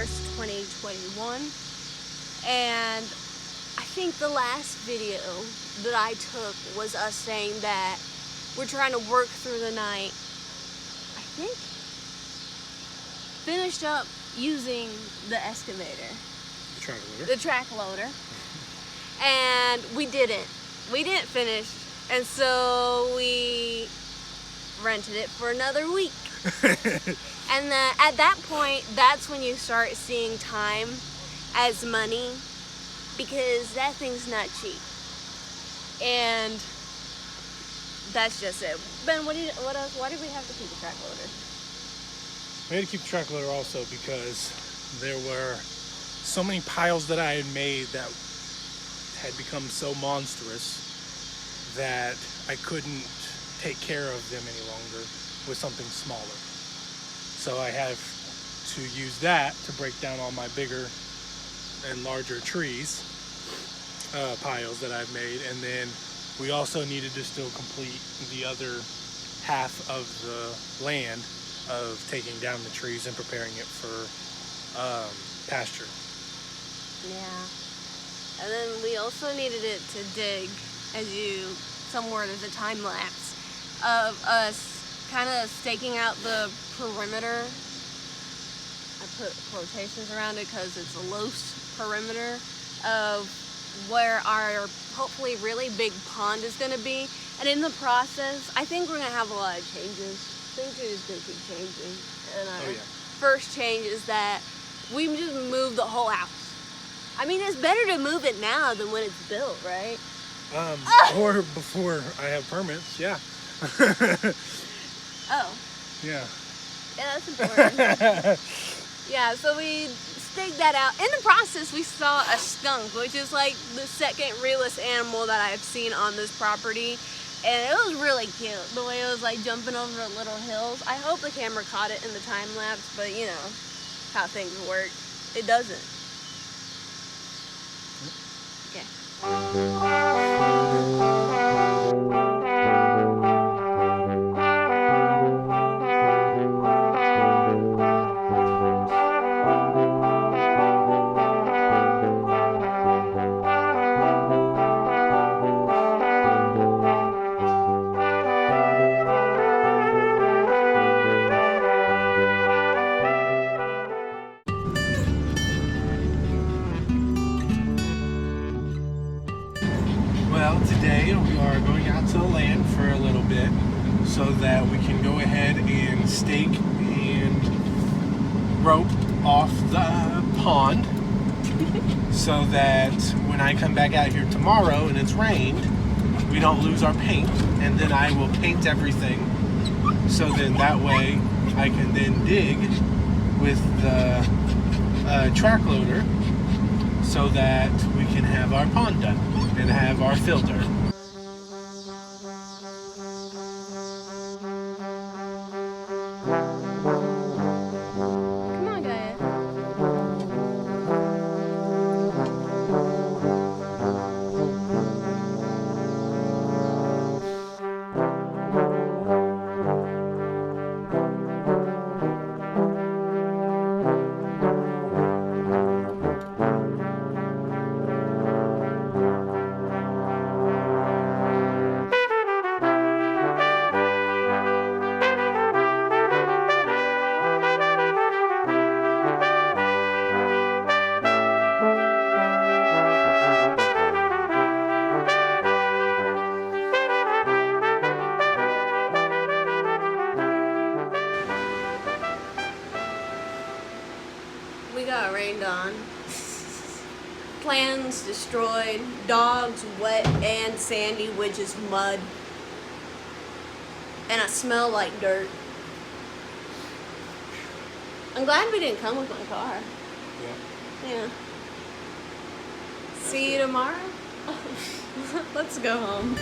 1st, 2021. And I think the last video that I took was us saying that we're trying to work through the night. I think finished up using the excavator. The track loader. And we didn't finish. And so we rented it for another week. And then at that point, that's when you start seeing time as money, because that thing's not cheap. And that's just it. Ben, what else? Why did we have to keep the track loader? We had to keep the track loader also because there were so many piles that I had made that had become so monstrous that I couldn't take care of them any longer with something smaller. So I have to use that to break down all my bigger and larger trees, piles that I've made. And then we also needed to still complete the other half of the land of taking down the trees and preparing it for pasture. Yeah. And then we also needed it to dig, somewhere there's a time lapse of us kind of staking out the perimeter. I put quotations around it because it's a loose perimeter of where our hopefully really big pond is going to be. And in the process, I think we're going to have a lot of changes. Things are just going to keep changing. And first change is that we just moved the whole house. I mean, it's better to move it now than when it's built, right? Or before I have permits, yeah. Oh. Yeah. Yeah, that's important. Yeah, so we staked that out. In the process, we saw a skunk, which is like the second realest animal that I've seen on this property. And it was really cute, the way it was like jumping over little hills. I hope the camera caught it in the time lapse, but you know how things work. It doesn't. Okay. Well, today we are going out to the land for a little bit so that we can go ahead and stake and rope off the pond so that when I come back out here tomorrow and it's rained, we don't lose our paint, and then I will paint everything so then that way I can then dig with the track loader so that we can have our pond done and have our filter. Come on, Gaia. We got rained on. Plans destroyed. Dogs wet and sandy, which is mud. And I smell like dirt. I'm glad we didn't come with my car. Yeah. See you tomorrow? Let's go home.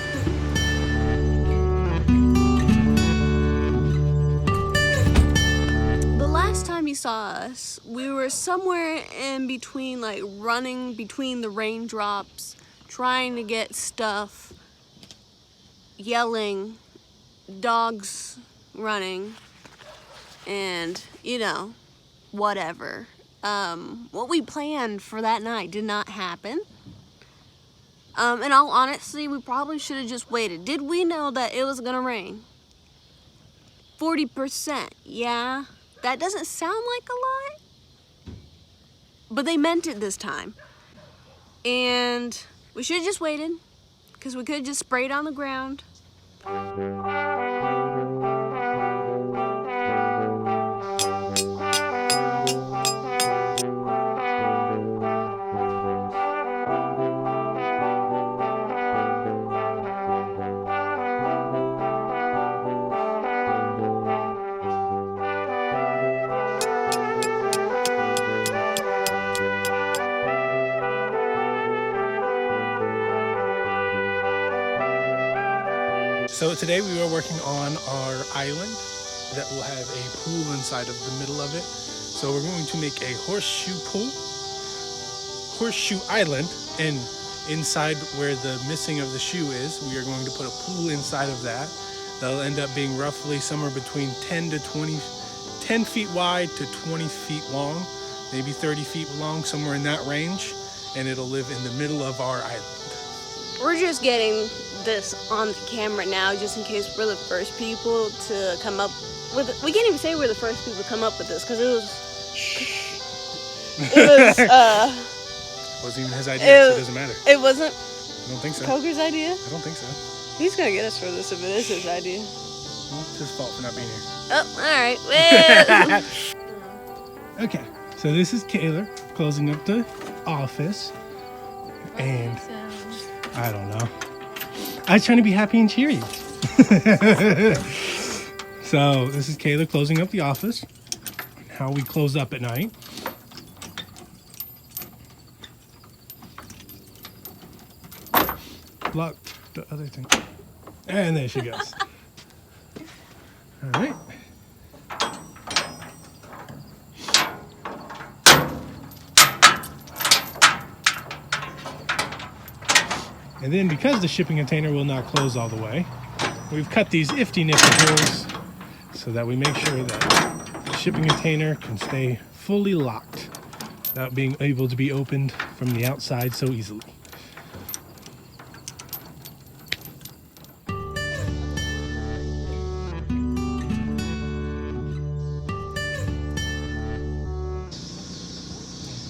The last time you saw us, we were somewhere in between, like running between the raindrops, trying to get stuff, yelling, dogs running, and, you know, whatever. what we planned for that night did not happen. In all honesty, we probably should have just waited. Did we know that it was gonna rain? 40%, yeah. That doesn't sound like a lot, but they meant it this time. And we should have just waited, because we could have just sprayed on the ground. So today we are working on our island that will have a pool inside of the middle of it. So we're going to make a horseshoe island, and inside where the missing of the shoe is, we are going to put a pool inside of that. That'll end up being roughly somewhere between 10 feet wide to 20 feet long, maybe 30 feet long, somewhere in that range, and it'll live in the middle of our island. We're just getting this on the camera now just in case we're the first people to come up with it. We can't even say we're the first people to come up with this because it wasn't even his idea, so it doesn't matter. It wasn't I don't think so. Coker's idea? I don't think so. He's gonna get us for this if it is his idea. Well, it's his fault for not being here. Oh, alright. Well. Okay, so this is Kayla closing up the office. And I don't know. I was trying to be happy and cheery. So this is Kayla closing up the office. How we close up at night. Block the other thing. And there she goes. All right. And then because the shipping container will not close all the way, we've cut these ifty-nifty holes so that we make sure that the shipping container can stay fully locked without being able to be opened from the outside so easily.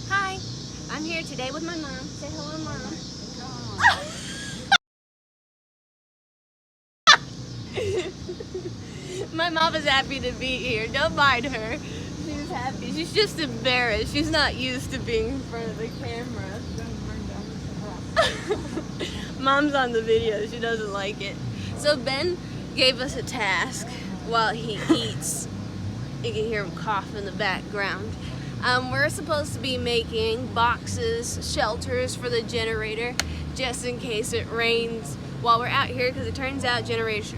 Hi, I'm here today with my mom. Say hello, Mom. My mom is happy to be here. Don't mind her. She's happy. She's just embarrassed. She's not used to being in front of the camera. Mom's on the video. She doesn't like it. So Ben gave us a task while he eats. You can hear him cough in the background. We're supposed to be making boxes, shelters for the generator, just in case it rains while we're out here, because it turns out generators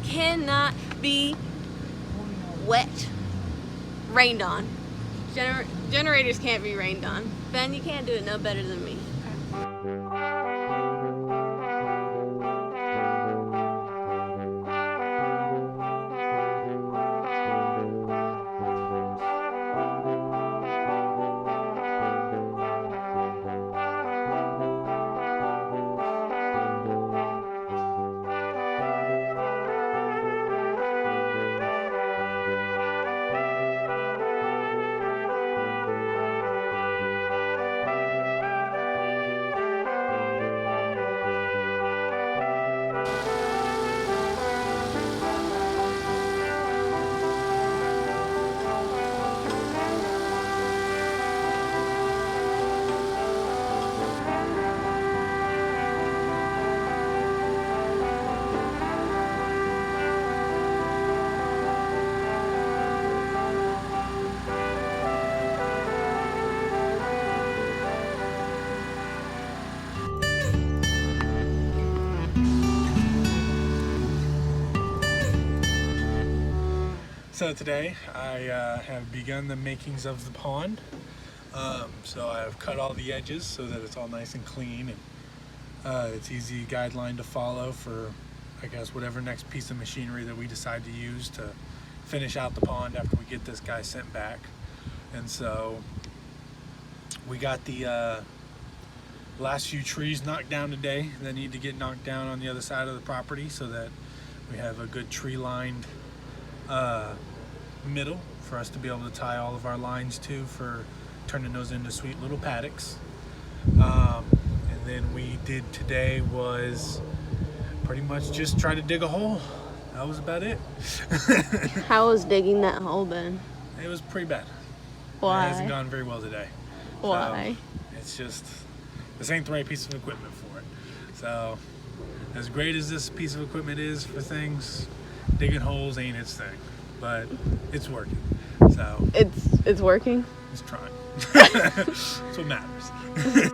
cannot be wet, rained on. Generators can't be rained on. Ben, you can't do it no better than me. So today I have begun the makings of the pond. So I've cut all the edges so that it's all nice and clean, and it's easy guideline to follow for, I guess, whatever next piece of machinery that we decide to use to finish out the pond after we get this guy sent back. And so we got the last few trees knocked down today that need to get knocked down on the other side of the property so that we have a good tree lined middle for us to be able to tie all of our lines to for turning those into sweet little paddocks. And then we did today was pretty much just try to dig a hole. That was about it. How was digging that hole been? It was pretty bad. Why? It hasn't gone very well today. Why? So it's just, this ain't the right piece of equipment for it. So as great as this piece of equipment is for things, digging holes ain't its thing. But it's working. So It's working? it's trying. That's what matters.